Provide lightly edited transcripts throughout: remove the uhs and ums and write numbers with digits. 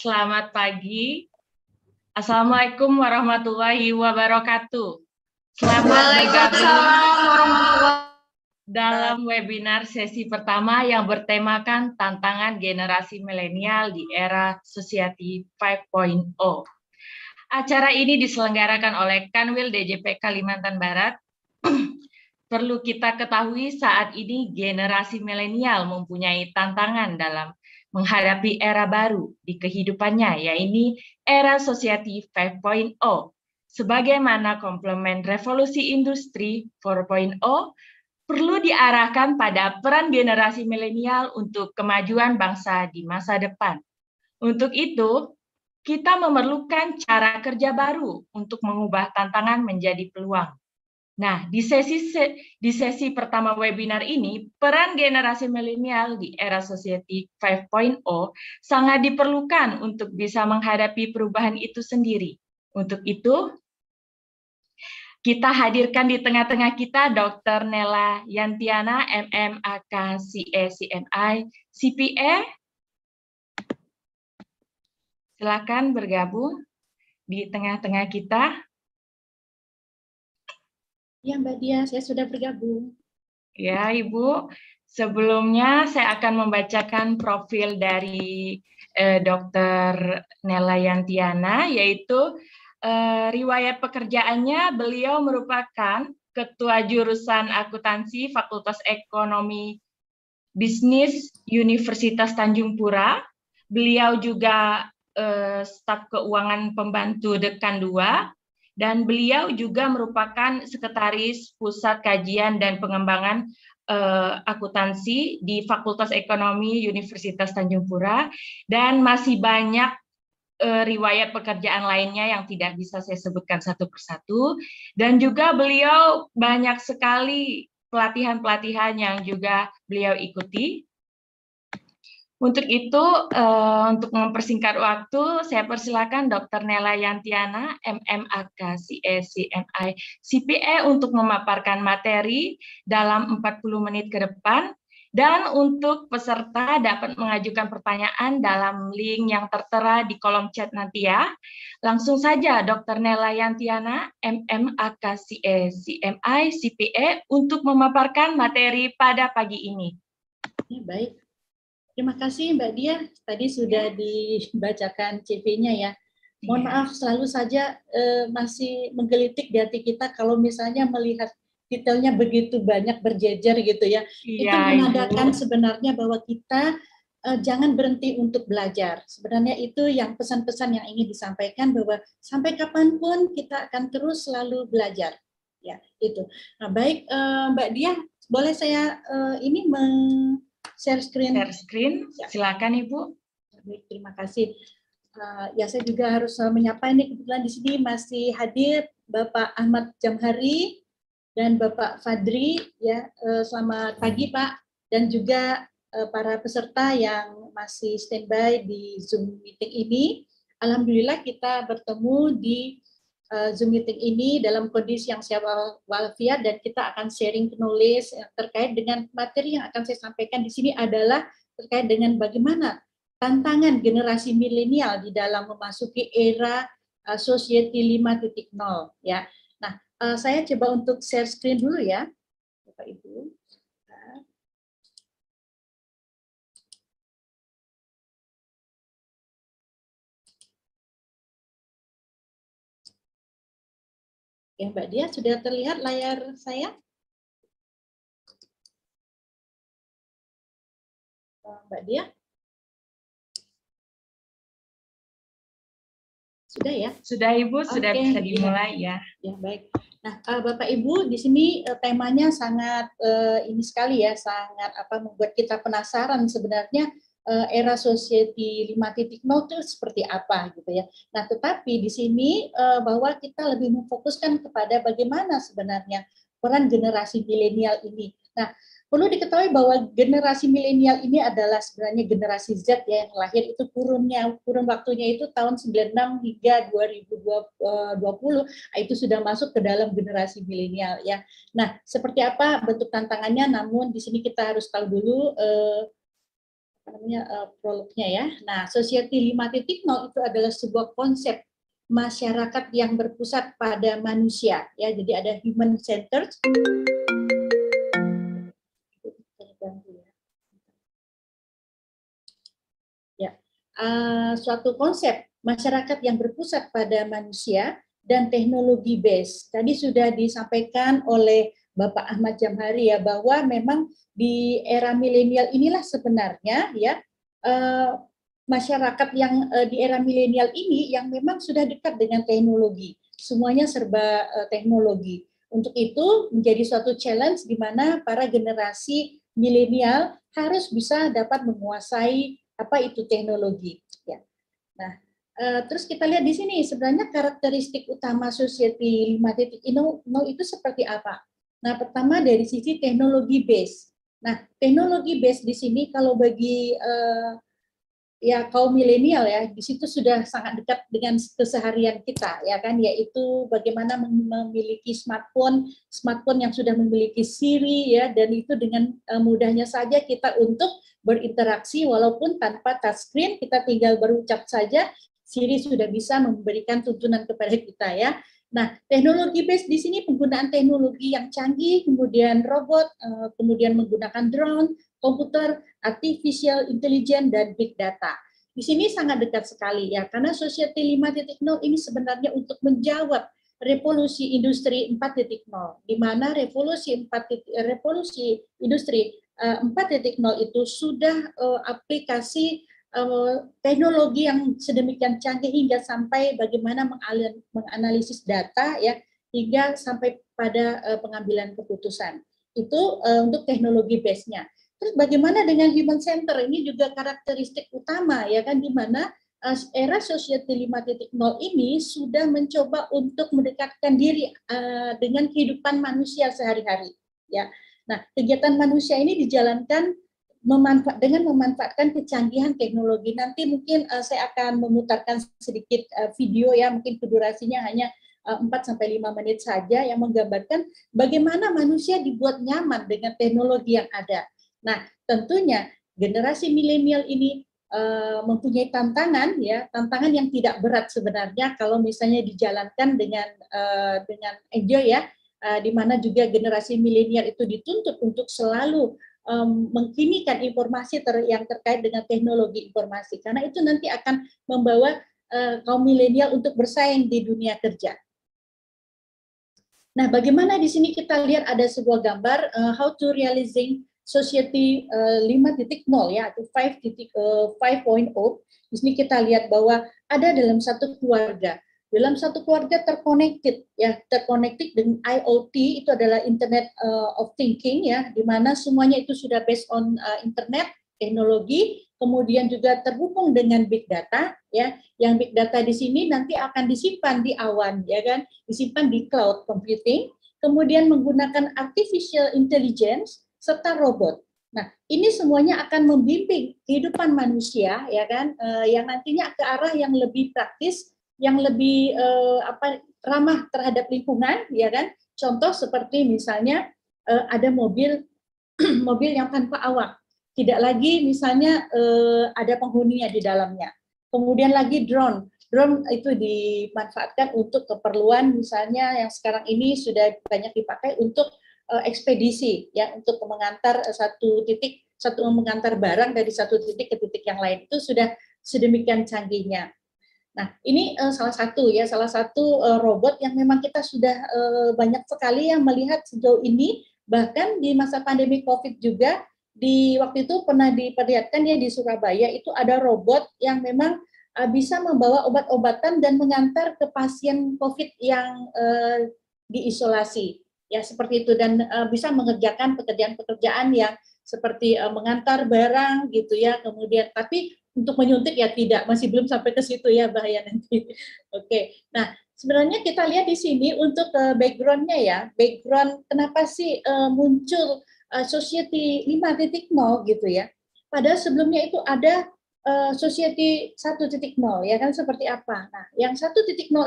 Selamat pagi. Assalamualaikum warahmatullahi wabarakatuh. Selamat bergabung dalam webinar sesi pertama yang bertemakan tantangan generasi milenial di era Society 5.0. Acara ini diselenggarakan oleh Kanwil DJP Kalimantan Barat. Perlu kita ketahui saat ini generasi milenial mempunyai tantangan dalam menghadapi era baru di kehidupannya, yaitu era Society 5.0. Sebagaimana komplement revolusi industri 4.0, perlu diarahkan pada peran generasi milenial untuk kemajuan bangsa di masa depan. Untuk itu, kita memerlukan cara kerja baru untuk mengubah tantangan menjadi peluang. Nah, di sesi pertama webinar ini, peran generasi milenial di era Society 5.0 sangat diperlukan untuk bisa menghadapi perubahan itu sendiri. Untuk itu, kita hadirkan di tengah-tengah kita Dr. Nela Yantiana, MM, AK, CA, CMI, CPA. Silakan bergabung di tengah-tengah kita. Ya, Mbak Dia, saya sudah bergabung. Ya, Ibu. Sebelumnya saya akan membacakan profil dari Dr. Nela Yantiana, yaitu riwayat pekerjaannya, beliau merupakan Ketua Jurusan Akuntansi Fakultas Ekonomi Bisnis Universitas Tanjung Pura. Beliau juga staf keuangan pembantu Dekan 2. Dan beliau juga merupakan Sekretaris Pusat Kajian dan Pengembangan Akuntansi di Fakultas Ekonomi Universitas Tanjung Pura, dan masih banyak riwayat pekerjaan lainnya yang tidak bisa saya sebutkan satu persatu. Dan juga beliau banyak sekali pelatihan-pelatihan yang juga beliau ikuti. Untuk itu, untuk mempersingkat waktu, saya persilakan Dr. Nela Yantiana, MMAK, CA, CMI, CPA untuk memaparkan materi dalam 40 menit ke depan. Dan untuk peserta dapat mengajukan pertanyaan dalam link yang tertera di kolom chat nanti ya. Langsung saja Dr. Nela Yantiana, MMAK, CA, CMI, CPA untuk memaparkan materi pada pagi ini. Ya, baik. Terima kasih Mbak Dia, tadi sudah dibacakan CV-nya ya. Mohon maaf, selalu saja masih menggelitik di hati kita kalau misalnya melihat detailnya begitu banyak berjejer gitu ya. Itu menandakan sebenarnya bahwa kita jangan berhenti untuk belajar. Sebenarnya itu yang pesan-pesan yang ingin disampaikan, bahwa sampai kapanpun kita akan terus selalu belajar. Ya, itu. Nah, baik Mbak Dia, boleh saya ini share screen. Share screen, silakan Ibu. Baik, terima kasih. Ya, saya juga harus menyapa ini, kebetulan di sini masih hadir Bapak Ahmad Jamhari dan Bapak Fadri. Ya, selamat pagi Pak, dan juga para peserta yang masih standby di Zoom meeting ini. Alhamdulillah kita bertemu di Zoom meeting ini dalam kondisi yang sehat walafiat, dan kita akan sharing knowledge terkait dengan materi yang akan saya sampaikan di sini adalah terkait dengan bagaimana tantangan generasi milenial di dalam memasuki era Society 5.0 ya. Nah, saya coba untuk share screen dulu ya, Bapak Ibu. Ya, Mbak Dia, sudah terlihat layar saya? Mbak Dia? Sudah ya? Sudah Ibu, sudah bisa dimulai ya. Ya, baik. Nah, Bapak Ibu, di sini temanya sangat ini sekali ya, sangat membuat kita penasaran sebenarnya era Society 5.0 itu seperti apa gitu ya. Nah, tetapi di sini bahwa kita lebih memfokuskan kepada bagaimana sebenarnya peran generasi milenial ini. Nah, perlu diketahui bahwa generasi milenial ini adalah sebenarnya generasi Z ya, yang lahir itu kurun waktunya itu tahun 96 hingga 2020, itu sudah masuk ke dalam generasi milenial ya. Nah, seperti apa bentuk tantangannya, namun di sini kita harus tahu dulu prolognya ya. Nah, Society 5.0 itu adalah sebuah konsep masyarakat yang berpusat pada manusia ya. Jadi ada human centered. Ya. Suatu konsep masyarakat yang berpusat pada manusia dan teknologi base. Tadi sudah disampaikan oleh Bapak Ahmad Jamhari ya, bahwa memang di era milenial inilah sebenarnya ya masyarakat yang di era milenial ini yang memang sudah dekat dengan teknologi. Semuanya serba teknologi. Untuk itu menjadi suatu challenge di mana para generasi milenial harus bisa dapat menguasai apa itu teknologi. Ya. Nah, terus kita lihat di sini sebenarnya karakteristik utama Society 5.0 itu seperti apa? Nah, pertama dari sisi teknologi base. Nah, teknologi base di sini kalau bagi ya kaum milenial ya, di situ sudah sangat dekat dengan keseharian kita ya kan, yaitu bagaimana memiliki smartphone yang sudah memiliki Siri ya, dan itu dengan mudahnya saja kita untuk berinteraksi walaupun tanpa touchscreen, kita tinggal berucap saja, Siri sudah bisa memberikan tuntunan kepada kita ya. Nah, teknologi base di sini penggunaan teknologi yang canggih, kemudian robot, kemudian menggunakan drone, komputer, artificial intelligence, dan big data. Di sini sangat dekat sekali ya, karena Society 5.0 ini sebenarnya untuk menjawab revolusi industri 4.0, di mana revolusi industri 4.0 itu sudah aplikasi teknologi yang sedemikian canggih hingga sampai bagaimana menganalisis data ya, hingga sampai pada pengambilan keputusan. Itu untuk teknologi base-nya. Terus bagaimana dengan human center? Ini juga karakteristik utama ya kan, di mana era Society 5.0 ini sudah mencoba untuk mendekatkan diri dengan kehidupan manusia sehari-hari ya. Nah, kegiatan manusia ini dijalankan dengan memanfaatkan kecanggihan teknologi. Nanti mungkin saya akan memutarkan sedikit video ya, mungkin durasinya hanya 4-5 menit saja, yang menggambarkan bagaimana manusia dibuat nyaman dengan teknologi yang ada. Nah, tentunya generasi milenial ini mempunyai tantangan ya, tantangan yang tidak berat sebenarnya kalau misalnya dijalankan dengan enjoy ya, di mana juga generasi milenial itu dituntut untuk selalu mengkinikan informasi yang terkait dengan teknologi informasi, karena itu nanti akan membawa kaum milenial untuk bersaing di dunia kerja. Nah, bagaimana di sini kita lihat ada sebuah gambar how to realizing Society 5.0 ya, atau 5.0. Di sini kita lihat bahwa ada dalam satu keluarga. Dalam satu keluarga terconnected ya, terconnected dengan IoT, itu adalah Internet of Thinking ya, di mana semuanya itu sudah based on internet, teknologi, kemudian juga terhubung dengan big data ya. Yang big data di sini nanti akan disimpan di awan ya kan, disimpan di cloud computing, kemudian menggunakan artificial intelligence serta robot. Nah, ini semuanya akan membimbing kehidupan manusia ya kan, yang nantinya ke arah yang lebih praktis, yang lebih ramah terhadap lingkungan ya kan. Contoh seperti misalnya ada mobil mobil yang tanpa awak, tidak lagi misalnya ada penghuninya di dalamnya. Kemudian lagi drone itu dimanfaatkan untuk keperluan misalnya yang sekarang ini sudah banyak dipakai untuk ekspedisi ya, untuk mengantar mengantar barang dari satu titik ke titik yang lain, itu sudah sedemikian canggihnya. Nah, ini salah satu robot yang memang kita sudah banyak sekali yang melihat sejauh ini, bahkan di masa pandemi COVID juga, di waktu itu pernah diperlihatkan ya di Surabaya, itu ada robot yang memang bisa membawa obat-obatan dan mengantar ke pasien COVID yang diisolasi, ya seperti itu, dan bisa mengerjakan pekerjaan-pekerjaan yang seperti mengantar barang gitu ya, kemudian tapi untuk menyuntik ya tidak, masih belum sampai ke situ ya, bahaya nanti. Oke, nah sebenarnya kita lihat di sini untuk background-nya ya, background kenapa sih muncul Society 5.0 gitu ya. Padahal sebelumnya itu ada Society 1.0 ya kan, seperti apa. Nah, yang 1.0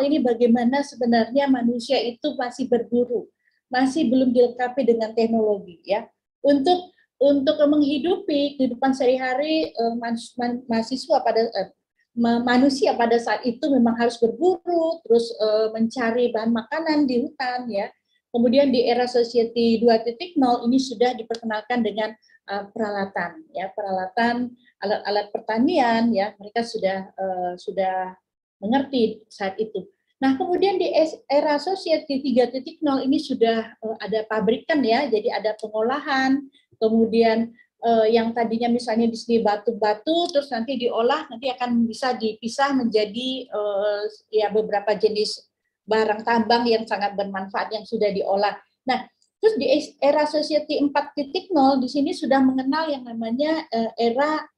ini bagaimana sebenarnya manusia itu masih berburu, masih belum dilengkapi dengan teknologi ya. Untuk untuk menghidupi kehidupan sehari-hari mahasiswa manusia pada saat itu memang harus berburu, terus mencari bahan makanan di hutan ya. Kemudian di era Society 2.0 ini sudah diperkenalkan dengan peralatan ya, peralatan alat-alat pertanian ya, mereka sudah mengerti saat itu. Nah, kemudian di era Society 3.0 ini sudah ada pabrikan ya, jadi ada pengolahan, kemudian yang tadinya misalnya di sini batu-batu, terus nanti diolah, nanti akan bisa dipisah menjadi ya beberapa jenis barang tambang yang sangat bermanfaat yang sudah diolah. Nah, terus di era Society 4.0 di sini sudah mengenal yang namanya era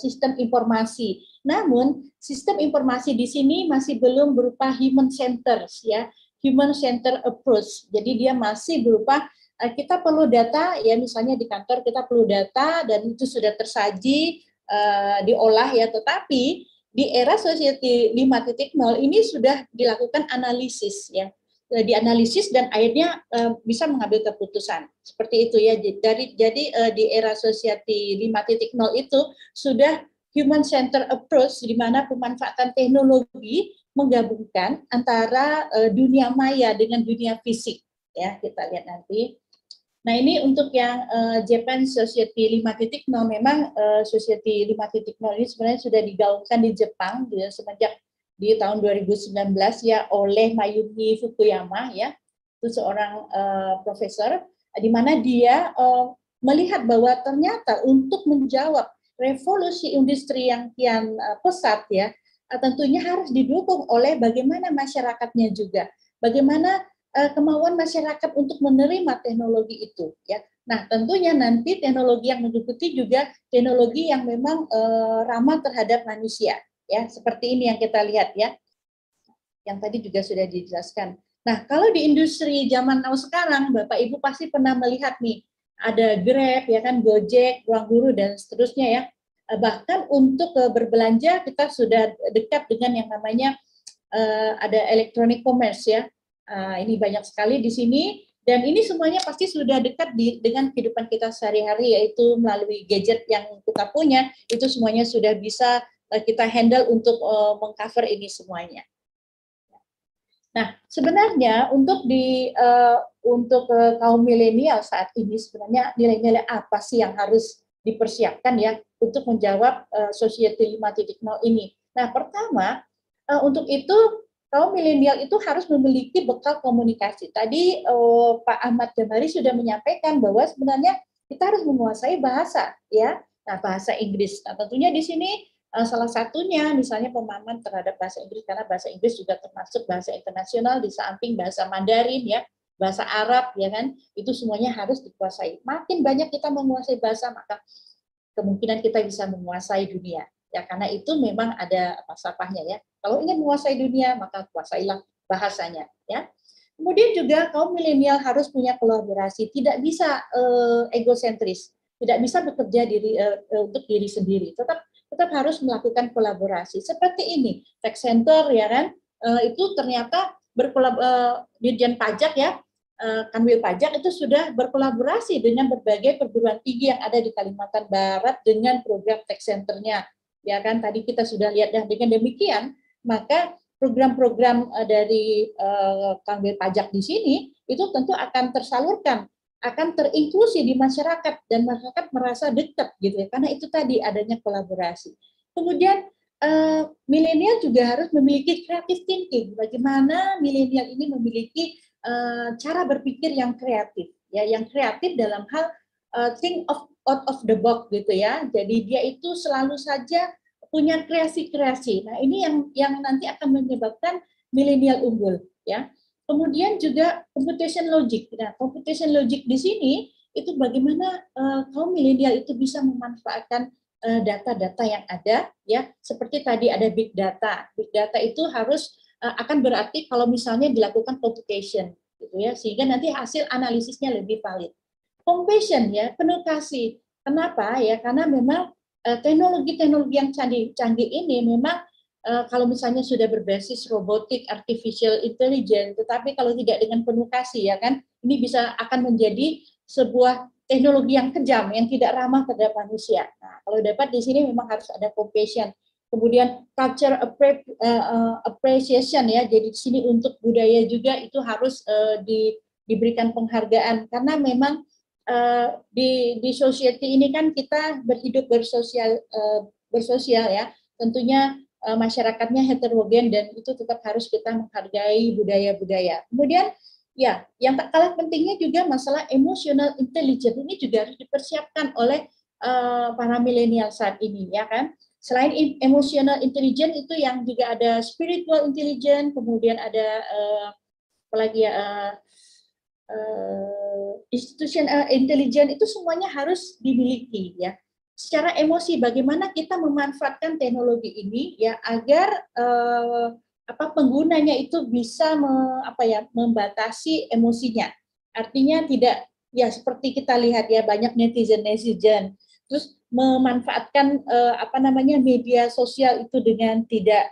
sistem informasi. Namun sistem informasi di sini masih belum berupa human centered ya, human centered approach. Jadi dia masih berupa kita perlu data ya, misalnya di kantor kita perlu data dan itu sudah tersaji diolah ya, tetapi di era Society 5.0 ini sudah dilakukan analisis ya, dianalisis dan akhirnya bisa mengambil keputusan seperti itu ya. Jadi di era Society 5.0 itu sudah human centered approach, di mana pemanfaatan teknologi menggabungkan antara dunia maya dengan dunia fisik ya, kita lihat nanti. Nah, ini untuk yang Japan Society 5.0, memang Society 5.0 ini sebenarnya sudah digaungkan di Jepang ya, semenjak di tahun 2019 ya oleh Mayumi Fukuyama ya, itu seorang profesor, di mana dia melihat bahwa ternyata untuk menjawab revolusi industri yang kian pesat ya, tentunya harus didukung oleh bagaimana masyarakatnya juga, bagaimana kemauan masyarakat untuk menerima teknologi itu ya. Nah, tentunya nanti teknologi yang mengikuti juga teknologi yang memang ramah terhadap manusia ya, seperti ini yang kita lihat ya, yang tadi juga sudah dijelaskan. Nah, kalau di industri zaman now sekarang, Bapak Ibu pasti pernah melihat nih, ada Grab ya kan, Gojek, Ruang Guru dan seterusnya ya. Bahkan untuk berbelanja kita sudah dekat dengan yang namanya ada electronic commerce ya. Ini banyak sekali di sini, dan ini semuanya pasti sudah dekat dengan kehidupan kita sehari-hari, yaitu melalui gadget yang kita punya, itu semuanya sudah bisa kita handle untuk mengcover ini semuanya. Nah, sebenarnya untuk kaum milenial saat ini sebenarnya nilai-nilai apa sih yang harus dipersiapkan ya untuk menjawab Society 5.0 ini. Nah, pertama untuk itu kaum milenial itu harus memiliki bekal komunikasi. Tadi Pak Ahmad Jamhari sudah menyampaikan bahwa sebenarnya kita harus menguasai bahasa ya. Nah, bahasa Inggris. Nah, tentunya di sini salah satunya misalnya pemahaman terhadap bahasa Inggris, karena bahasa Inggris juga termasuk bahasa internasional di samping bahasa Mandarin ya, bahasa Arab ya kan, itu semuanya harus dikuasai. Makin banyak kita menguasai bahasa, maka kemungkinan kita bisa menguasai dunia ya, karena itu memang ada falsafahnya ya. Kalau ingin menguasai dunia, maka kuasailah bahasanya ya. Kemudian juga kaum milenial harus punya kolaborasi, tidak bisa egosentris, tidak bisa bekerja untuk diri sendiri, tetap harus melakukan kolaborasi. Seperti ini, tax center ya kan, itu ternyata Dirjen Pajak ya, Kanwil Pajak itu sudah berkolaborasi dengan berbagai perguruan tinggi yang ada di Kalimantan Barat dengan program tax centernya. Ya kan, tadi kita sudah lihat, dan dengan demikian maka program-program dari Kanwil Pajak di sini itu tentu akan tersalurkan, akan terinklusi di masyarakat, dan masyarakat merasa dekat gitu ya, karena itu tadi adanya kolaborasi. Kemudian milenial juga harus memiliki creative thinking. Bagaimana milenial ini memiliki cara berpikir yang kreatif ya, yang kreatif dalam hal think out of the box gitu ya. Jadi dia itu selalu saja punya kreasi-kreasi. Nah, ini yang nanti akan menyebabkan milenial unggul ya. Kemudian juga computation logic. Nah, computation logic di sini itu bagaimana kaum milenial itu bisa memanfaatkan data-data yang ada ya, seperti tadi ada big data. Big data itu harus akan berarti kalau misalnya dilakukan computation gitu ya, sehingga nanti hasil analisisnya lebih valid. Compassion ya, penuh kasih. Kenapa ya? Karena memang teknologi-teknologi yang canggih ini memang kalau misalnya sudah berbasis robotik, artificial intelligence, tetapi kalau tidak dengan penuh kasih ya kan, ini bisa akan menjadi sebuah teknologi yang kejam, yang tidak ramah terhadap manusia. Nah, kalau dapat di sini memang harus ada compassion. Kemudian culture appreciation ya. Jadi di sini untuk budaya juga itu harus diberikan penghargaan karena memang di society ini kan kita berhidup bersosial ya. Tentunya masyarakatnya heterogen dan itu tetap harus kita menghargai budaya-budaya. Kemudian ya, yang tak kalah pentingnya juga masalah emotional intelligence ini juga harus dipersiapkan oleh para milenial saat ini, ya kan? Selain emotional intelligence itu yang juga ada spiritual intelligence, kemudian ada apalagi ya institutional intelligence itu semuanya harus dimiliki ya. Secara emosi bagaimana kita memanfaatkan teknologi ini ya agar penggunanya itu bisa membatasi emosinya. Artinya tidak ya seperti kita lihat ya banyak netizen terus memanfaatkan media sosial itu dengan tidak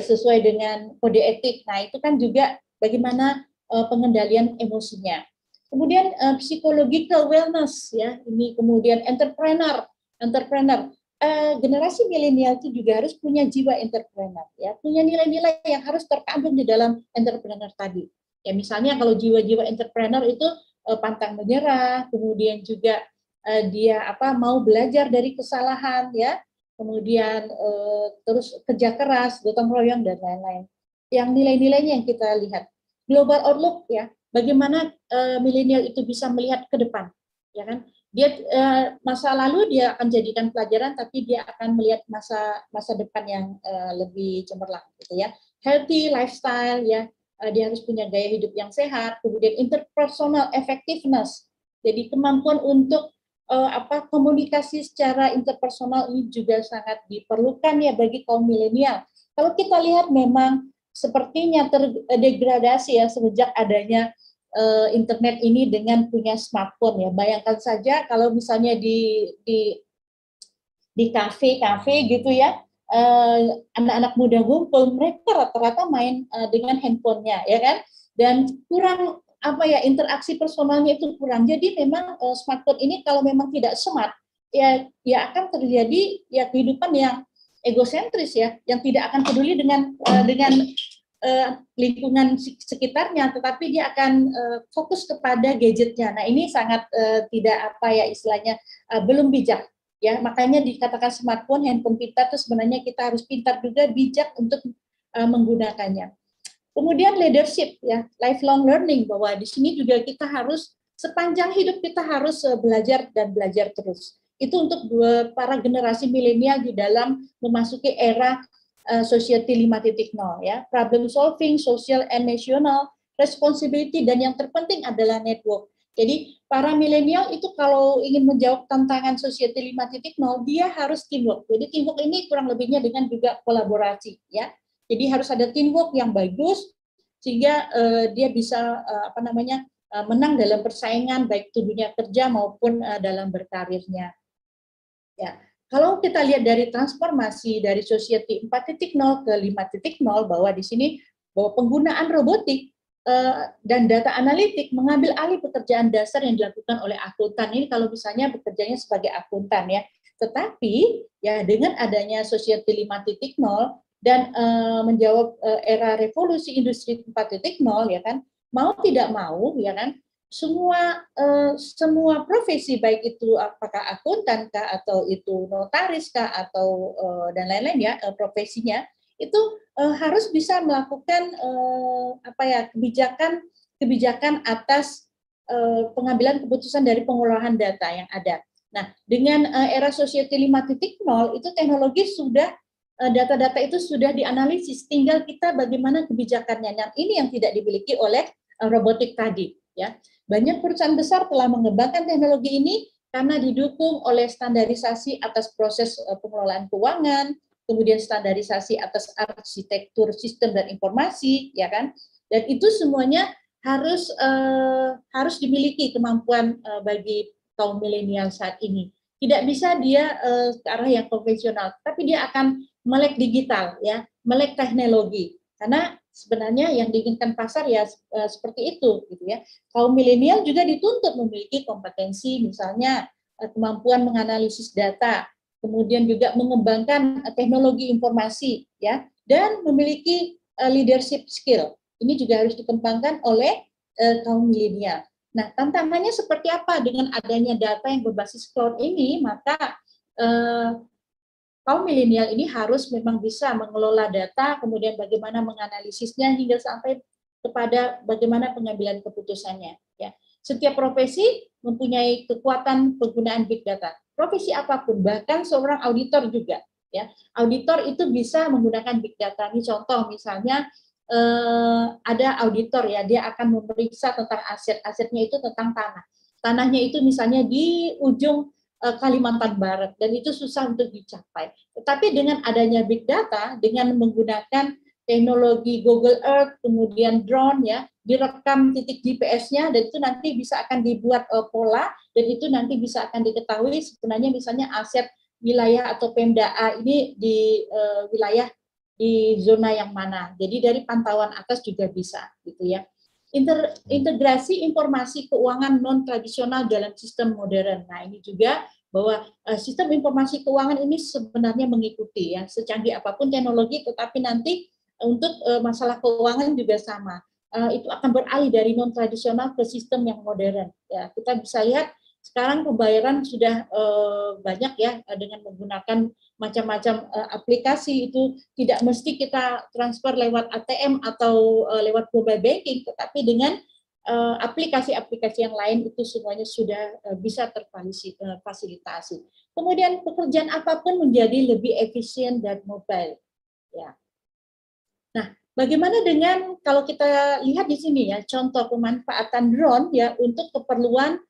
sesuai dengan kode etik. Nah, itu kan juga bagaimana pengendalian emosinya. Kemudian psychological wellness ya, ini kemudian entrepreneur generasi milenial itu juga harus punya jiwa entrepreneur ya, punya nilai-nilai yang harus terkandung di dalam entrepreneur tadi. Ya misalnya kalau jiwa-jiwa entrepreneur itu pantang menyerah, kemudian juga dia mau belajar dari kesalahan ya, kemudian terus kerja keras, gotong royong dan lain-lain. Yang nilai-nilainya yang kita lihat. Global outlook ya, bagaimana milenial itu bisa melihat ke depan, ya kan? Dia masa lalu dia akan jadikan pelajaran, tapi dia akan melihat masa depan yang lebih cemerlang, gitu ya. Healthy lifestyle, ya, dia harus punya gaya hidup yang sehat. Kemudian interpersonal effectiveness, jadi kemampuan untuk komunikasi secara interpersonal ini juga sangat diperlukan ya bagi kaum milenial. Kalau kita lihat memang sepertinya terdegradasi ya semenjak adanya internet ini dengan punya smartphone ya. Bayangkan saja kalau misalnya di kafe gitu ya, anak-anak muda ngumpul, mereka rata-rata main dengan handphonenya ya kan, dan kurang interaksi personalnya itu kurang. Jadi memang smartphone ini kalau memang tidak smart ya akan terjadi ya kehidupan yang egosentris ya, yang tidak akan peduli dengan lingkungan sekitarnya, tetapi dia akan fokus kepada gadgetnya. Nah ini sangat tidak istilahnya belum bijak ya. Makanya dikatakan smartphone, handphone kita itu sebenarnya kita harus pintar juga bijak untuk menggunakannya. Kemudian leadership ya, lifelong learning, bahwa di sini juga kita harus sepanjang hidup kita harus belajar dan belajar terus. Itu untuk para generasi milenial di dalam memasuki era society 5.0 ya, problem solving, social and national responsibility, dan yang terpenting adalah network. Jadi para milenial itu kalau ingin menjawab tantangan society 5.0 dia harus teamwork. Jadi teamwork ini kurang lebihnya dengan juga kolaborasi ya. Jadi harus ada teamwork yang bagus sehingga dia bisa menang dalam persaingan baik itu dunia kerja maupun dalam berkarirnya. Ya. Kalau kita lihat dari transformasi dari society 4.0 ke 5.0 bahwa di sini bahwa penggunaan robotik dan data analitik mengambil alih pekerjaan dasar yang dilakukan oleh akuntan. Ini kalau misalnya bekerjanya sebagai akuntan ya. Tetapi ya dengan adanya society 5.0 dan menjawab era revolusi industri 4.0 ya kan, mau tidak mau ya kan, semua profesi baik itu apakah akuntan kah atau itu notaris kah atau dan lain-lain ya profesinya itu harus bisa melakukan kebijakan atas pengambilan keputusan dari pengolahan data yang ada. Nah, dengan era society 5.0 itu teknologi sudah data-data itu sudah dianalisis, tinggal kita bagaimana kebijakannya. Dan ini yang tidak dimiliki oleh robotik tadi ya. Banyak perusahaan besar telah mengembangkan teknologi ini karena didukung oleh standarisasi atas proses pengelolaan keuangan, kemudian standarisasi atas arsitektur sistem dan informasi, ya kan? Dan itu semuanya harus dimiliki kemampuan bagi kaum milenial saat ini. Tidak bisa dia ke arah yang konvensional, tapi dia akan melek digital, ya, melek teknologi. Karena sebenarnya yang diinginkan pasar ya seperti itu gitu ya. Kaum milenial juga dituntut memiliki kompetensi misalnya kemampuan menganalisis data, kemudian juga mengembangkan teknologi informasi ya, dan memiliki leadership skill. Ini juga harus dikembangkan oleh kaum milenial. Nah, tantangannya seperti apa dengan adanya data yang berbasis cloud ini? Maka kaum milenial ini harus memang bisa mengelola data, kemudian bagaimana menganalisisnya hingga sampai kepada bagaimana pengambilan keputusannya. Ya, setiap profesi mempunyai kekuatan penggunaan big data. Profesi apapun, bahkan seorang auditor juga. Ya, auditor itu bisa menggunakan big data. Ini contoh misalnya ada auditor ya, dia akan memeriksa tentang aset-asetnya itu tentang tanah. Tanahnya itu misalnya di ujung Kalimantan Barat dan itu susah untuk dicapai. Tetapi dengan adanya big data, dengan menggunakan teknologi Google Earth, kemudian drone ya, direkam titik GPS-nya dan itu nanti bisa akan dibuat pola dan itu nanti bisa akan diketahui sebenarnya misalnya aset wilayah atau Pemda A ini di wilayah di zona yang mana. Jadi dari pantauan atas juga bisa gitu ya. Integrasi informasi keuangan non tradisional dalam sistem modern. Nah, ini juga bahwa sistem informasi keuangan ini sebenarnya mengikuti ya secanggih apapun teknologi, tetapi nanti untuk masalah keuangan juga sama. Itu akan beralih dari non tradisional ke sistem yang modern. Ya, kita bisa lihat sekarang pembayaran sudah banyak ya dengan menggunakan macam-macam aplikasi, itu tidak mesti kita transfer lewat ATM atau lewat mobile banking, tetapi dengan aplikasi-aplikasi yang lain itu semuanya sudah bisa terfasilitasi. Kemudian pekerjaan apapun menjadi lebih efisien dan mobile. Ya. Nah, bagaimana dengan kalau kita lihat di sini ya contoh pemanfaatan drone ya untuk keperluan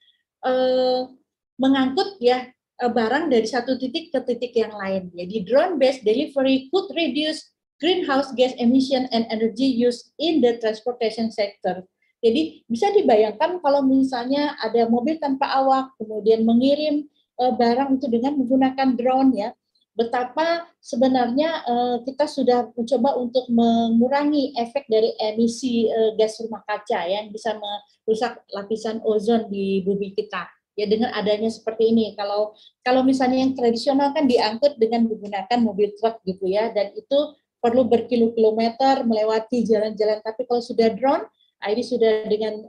mengangkut ya barang dari satu titik ke titik yang lain. Jadi drone-based delivery could reduce greenhouse gas emission and energy use in the transportation sector. Jadi bisa dibayangkan kalau misalnya ada mobil tanpa awak, kemudian mengirim barang itu dengan menggunakan drone ya, betapa sebenarnya kita sudah mencoba untuk mengurangi efek dari emisi gas rumah kaca ya, yang bisa merusak lapisan ozon di bumi kita. Ya dengan adanya seperti ini, kalau misalnya yang tradisional kan diangkut dengan menggunakan mobil truk gitu ya, dan itu perlu berkilo-kilometer melewati jalan-jalan. Tapi kalau sudah drone, ini sudah dengan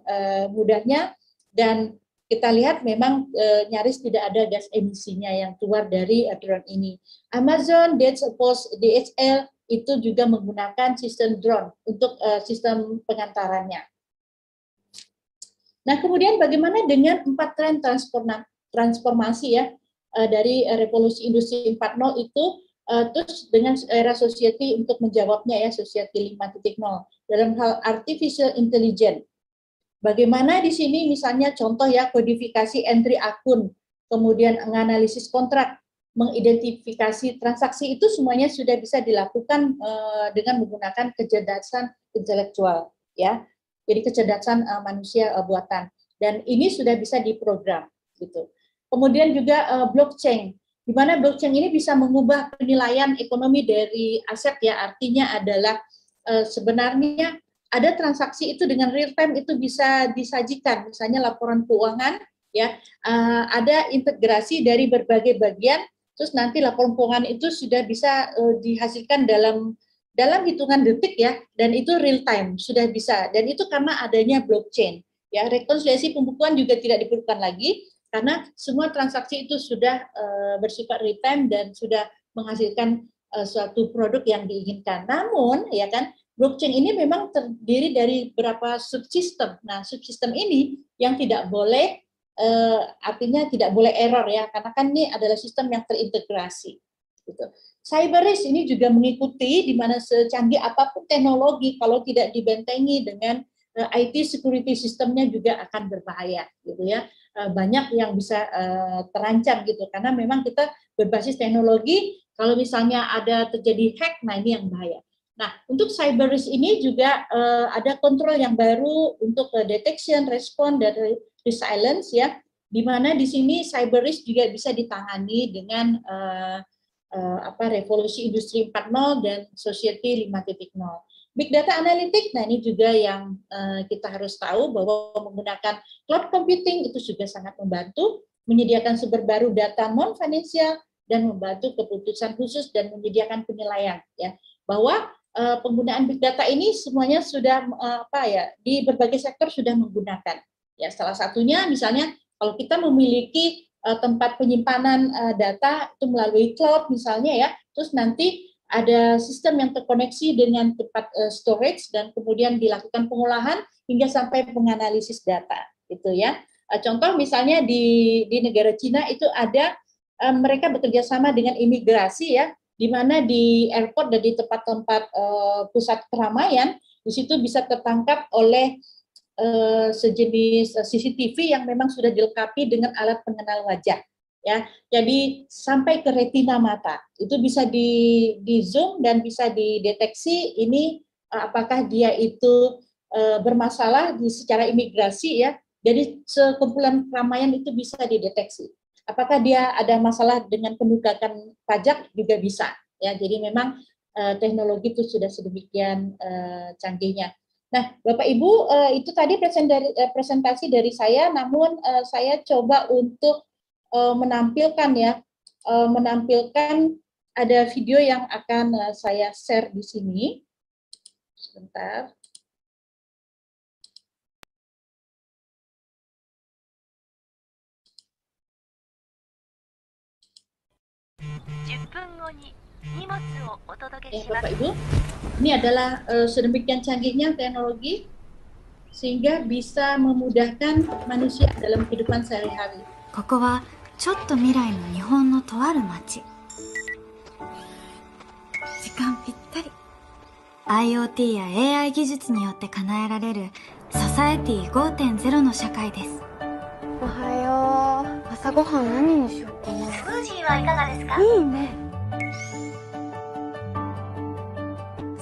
mudahnya, dan kita lihat memang nyaris tidak ada gas emisinya yang keluar dari drone ini. Amazon DHL itu juga menggunakan sistem drone untuk sistem pengantarannya. Nah, kemudian bagaimana dengan 4 tren transformasi ya dari revolusi industri 4.0 itu terus dengan era society untuk menjawabnya ya, society 5.0 dalam hal artificial intelligence. Bagaimana di sini misalnya contoh ya kodifikasi entry akun, kemudian menganalisis kontrak, mengidentifikasi transaksi, itu semuanya sudah bisa dilakukan dengan menggunakan kecerdasan intelektual ya. Jadi kecerdasan manusia buatan, dan ini sudah bisa diprogram gitu. Kemudian juga blockchain, di mana blockchain ini bisa mengubah penilaian ekonomi dari aset ya, artinya adalah sebenarnya ada transaksi itu dengan real time itu bisa disajikan, misalnya laporan keuangan ya, ada integrasi dari berbagai bagian, terus nanti laporan keuangan itu sudah bisa dihasilkan dalam hitungan detik ya, dan itu real time sudah bisa, dan itu karena adanya blockchain ya. Rekonsiliasi pembukuan juga tidak diperlukan lagi karena semua transaksi itu sudah bersifat real time dan sudah menghasilkan suatu produk yang diinginkan. Namun ya kan, blockchain ini memang terdiri dari beberapa subsistem. Nah, subsistem ini yang tidak boleh artinya tidak boleh error ya, karena kan ini adalah sistem yang terintegrasi gitu. Cyber risk ini juga mengikuti, di mana secanggih apapun teknologi kalau tidak dibentengi dengan IT security sistemnya juga akan berbahaya gitu ya. Banyak yang bisa terancam gitu, karena memang kita berbasis teknologi, kalau misalnya ada terjadi hack, nah ini yang bahaya. Nah, untuk cyber risk ini juga ada kontrol yang baru untuk detection, respon, dan resilience ya, di mana di sini cyber risk juga bisa ditangani dengan revolusi industri 4.0 dan society 5.0. Big data analytics, nah ini juga yang kita harus tahu bahwa menggunakan cloud computing itu juga sangat membantu menyediakan sumber baru data non finansial dan membantu keputusan khusus dan menyediakan penilaian, ya, bahwa penggunaan big data ini semuanya sudah di berbagai sektor sudah menggunakan, ya. Salah satunya misalnya kalau kita memiliki tempat penyimpanan data itu melalui cloud misalnya, ya, terus nanti ada sistem yang terkoneksi dengan tempat storage dan kemudian dilakukan pengolahan hingga sampai penganalisis data, gitu ya. Contoh misalnya di negara Cina itu ada mereka bekerja sama dengan imigrasi, ya, di mana di airport dan di tempat-tempat pusat keramaian di situ bisa tertangkap oleh sejenis CCTV yang memang sudah dilengkapi dengan alat pengenal wajah, ya. Jadi sampai ke retina mata itu bisa di zoom dan bisa dideteksi ini apakah dia itu bermasalah secara imigrasi, ya. Jadi sekumpulan keramaian itu bisa dideteksi. Apakah dia ada masalah dengan penunggakan pajak juga bisa, ya. Jadi memang teknologi itu sudah sedemikian canggihnya. Nah, Bapak Ibu, itu tadi presentasi dari saya, namun saya coba untuk menampilkan, ya, menampilkan ada video yang akan saya share di sini. Sebentar. Ya, Bapak Ibu, ini adalah sedemikian canggihnya teknologi sehingga bisa memudahkan manusia dalam kehidupan sehari-hari. ここはちょっと未来の日本のとある町。時間ぴったり。IoT や AI 技術によって叶えられるソサエティ 5.0 の社会です。おはよう。朝ごはん何にしようかな。スムージーはいかがですか？いいね。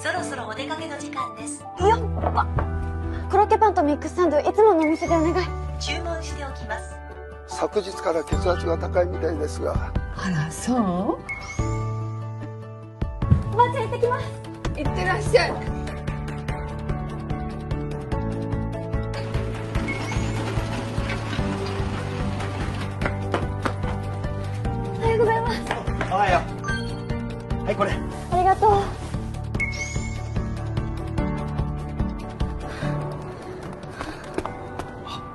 そろそろお出かけの時間です。よっ。コロッケパンとミックスサンドいつものお店でお願い。注文しておきます。昨日から血圧が高いみたいですが。あら、そう？おばあちゃん行ってきます。いってらっしゃい。おはようございます。おはよう。はい、これ。ありがとう。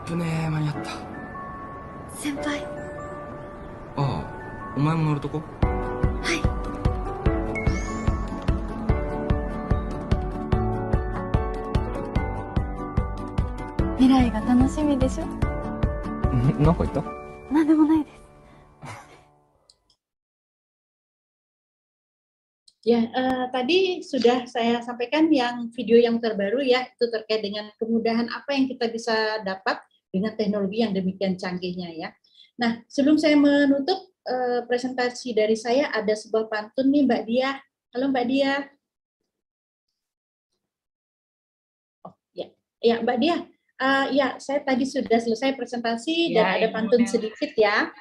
危ねえ、間に合った。先輩。ああ、お前も乗るとこ？はい。未来が楽しみでしょ。なんか言った？なんでもないです。Ya, tadi sudah saya sampaikan yang video yang terbaru, ya, itu terkait dengan kemudahan apa yang kita bisa dapat dengan teknologi yang demikian canggihnya, ya. Nah, sebelum saya menutup presentasi dari saya, ada sebuah pantun nih, Mbak Dia. Halo, Mbak Dia. Oh, ya, ya, Mbak Dia. Ya, saya tadi sudah selesai presentasi dan ada pantun sedikit, ya.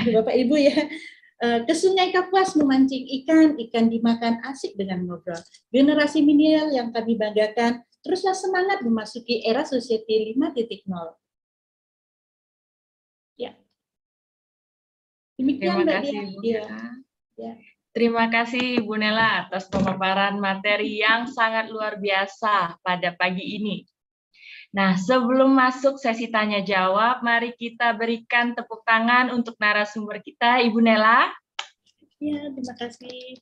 Bapak Ibu, ya. Ke Sungai Kapuas memancing ikan, ikan dimakan asik dengan ngobrol. Generasi milenial yang kami banggakan, teruslah semangat memasuki era Society 5.0. Ya. Demikian, Mbak Dia. Ya. Terima kasih Ibu Nela atas pemaparan materi yang sangat luar biasa pada pagi ini. Nah, sebelum masuk sesi tanya jawab, mari kita berikan tepuk tangan untuk narasumber kita, Ibu Nela. Ya, terima kasih.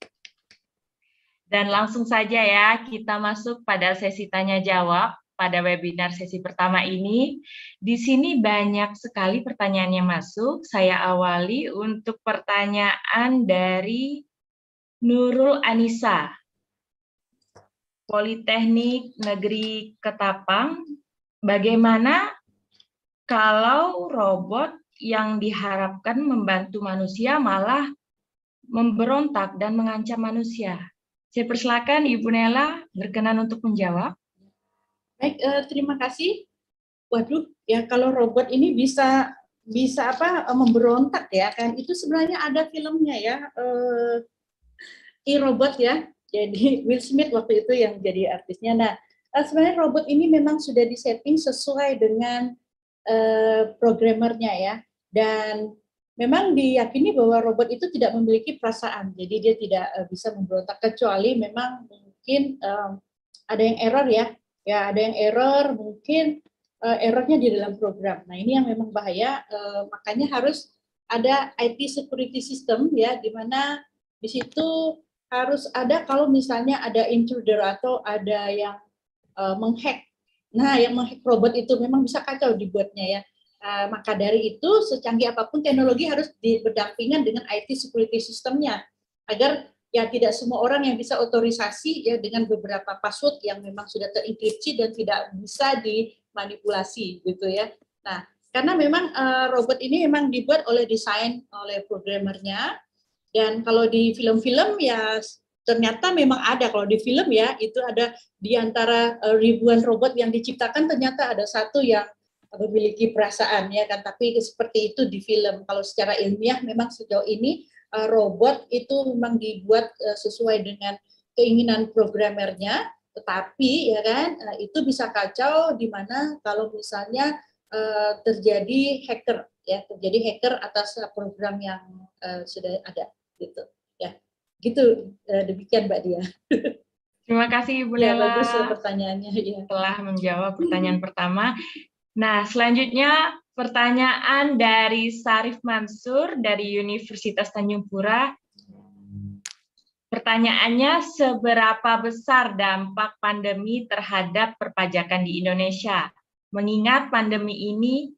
Dan langsung saja ya, kita masuk pada sesi tanya jawab pada webinar sesi pertama ini. Di sini banyak sekali pertanyaan yang masuk. Saya awali untuk pertanyaan dari Nurul Anissa, Politeknik Negeri Ketapang. Bagaimana kalau robot yang diharapkan membantu manusia malah memberontak dan mengancam manusia? Saya persilakan Ibu Nela berkenan untuk menjawab. Baik, terima kasih. Waduh, ya kalau robot ini bisa memberontak, ya kan? Itu sebenarnya ada filmnya, ya. iRobot, ya. Jadi Will Smith waktu itu yang jadi artisnya. Nah, sebenarnya robot ini memang sudah disetting sesuai dengan programmernya ya. Dan memang diyakini bahwa robot itu tidak memiliki perasaan. Jadi dia tidak bisa memberontak, kecuali memang mungkin ada yang error ya. Ya, ada yang error, mungkin errornya di dalam program. Nah, ini yang memang bahaya, makanya harus ada IT security system ya, di mana di situ harus ada kalau misalnya ada intruder atau ada yang menghack. Nah, yang menghack robot itu memang bisa kacau dibuatnya ya. Maka dari itu secanggih apapun teknologi harus berdampingan dengan IT security systemnya, agar ya tidak semua orang yang bisa otorisasi ya dengan beberapa password yang memang sudah terenkripsi dan tidak bisa dimanipulasi gitu ya. Nah, karena memang robot ini memang dibuat desain oleh programmernya, dan kalau di film-film ya ternyata memang ada, kalau di film ya itu ada di antara ribuan robot yang diciptakan ternyata ada satu yang memiliki perasaan ya kan, tapi seperti itu di film. Kalau secara ilmiah memang sejauh ini robot itu memang dibuat sesuai dengan keinginan programmernya, tetapi ya kan itu bisa kacau di mana kalau misalnya terjadi hacker ya, terjadi hacker atas program yang sudah ada gitu ya. Gitu, demikian Mbak Dia. Terima kasih Ibu Ya, Nela bagus pertanyaannya ya. telah menjawab pertanyaan pertama. Nah, selanjutnya pertanyaan dari Sarif Mansur dari Universitas Tanjung Pura. Pertanyaannya, seberapa besar dampak pandemi terhadap perpajakan di Indonesia? Mengingat pandemi ini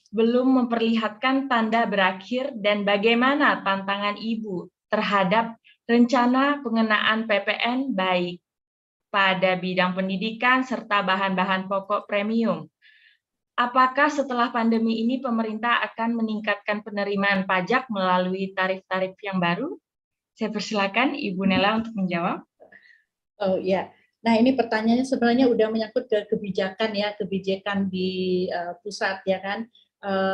belum memperlihatkan tanda berakhir, dan bagaimana tantangan Ibu terhadap rencana pengenaan PPN baik pada bidang pendidikan serta bahan-bahan pokok premium? Apakah setelah pandemi ini pemerintah akan meningkatkan penerimaan pajak melalui tarif-tarif yang baru? Saya persilakan Ibu Nela untuk menjawab. Oh ya, nah ini pertanyaannya sebenarnya udah menyangkut ke kebijakan ya, kebijakan di pusat ya kan.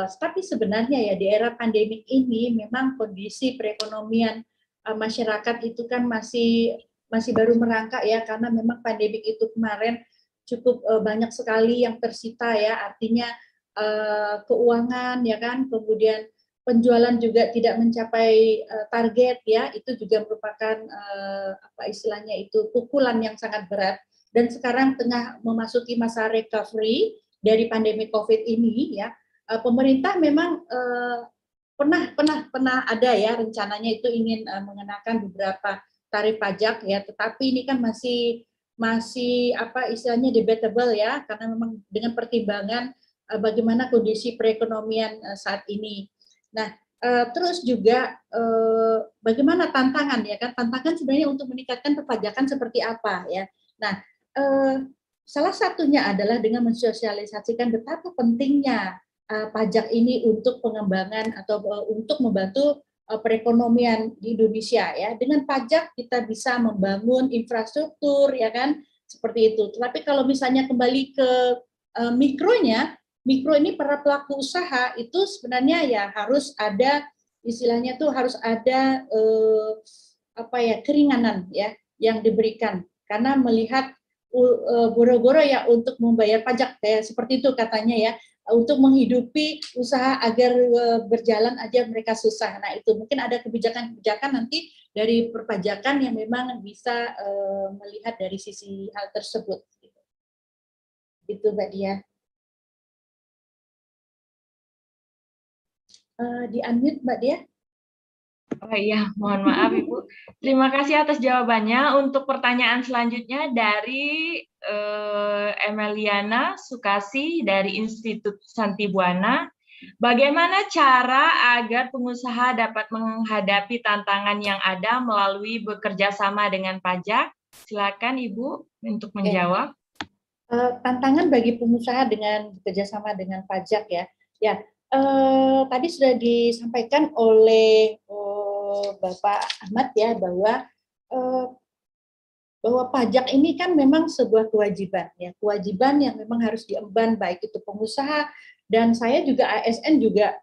Tapi sebenarnya ya di era pandemik ini memang kondisi perekonomian masyarakat itu kan masih baru merangkak ya, karena memang pandemik itu kemarin cukup banyak sekali yang tersita ya, artinya keuangan ya kan, kemudian penjualan juga tidak mencapai target ya, itu juga merupakan apa istilahnya itu pukulan yang sangat berat. Dan sekarang tengah memasuki masa recovery dari pandemi COVID ini ya, pemerintah memang pernah ada ya rencananya itu ingin mengenakan beberapa tarif pajak ya, tetapi ini kan masih apa istilahnya debatable ya, karena memang dengan pertimbangan bagaimana kondisi perekonomian saat ini. Nah, terus juga bagaimana tantangan ya kan? Tantangan sebenarnya untuk meningkatkan perpajakan seperti apa ya? Nah, salah satunya adalah dengan mensosialisasikan betapa pentingnya pajak ini untuk pengembangan atau untuk membantu perekonomian di Indonesia ya. Dengan pajak kita bisa membangun infrastruktur ya kan, seperti itu. Tetapi kalau misalnya kembali ke mikronya, mikro ini para pelaku usaha itu sebenarnya ya harus ada istilahnya tuh harus ada apa ya keringanan ya yang diberikan, karena melihat boro-boro ya untuk membayar pajak kayak seperti itu katanya ya, untuk menghidupi usaha agar berjalan aja mereka susah. Nah itu mungkin ada kebijakan-kebijakan nanti dari perpajakan yang memang bisa melihat dari sisi hal tersebut. Gitu Mbak Dia. Di-unmute Mbak Dia. Oh iya, mohon maaf Ibu. Terima kasih atas jawabannya. Untuk pertanyaan selanjutnya dari Emeliana Sukasi dari Institut Santibuana. Bagaimana cara agar pengusaha dapat menghadapi tantangan yang ada melalui bekerja sama dengan pajak? Silakan Ibu untuk menjawab. Tantangan bagi pengusaha dengan bekerja sama dengan pajak ya. Ya, tadi sudah disampaikan oleh Bapak Ahmad ya bahwa pajak ini kan memang sebuah kewajiban ya, kewajiban yang memang harus diemban baik itu pengusaha dan saya juga ASN juga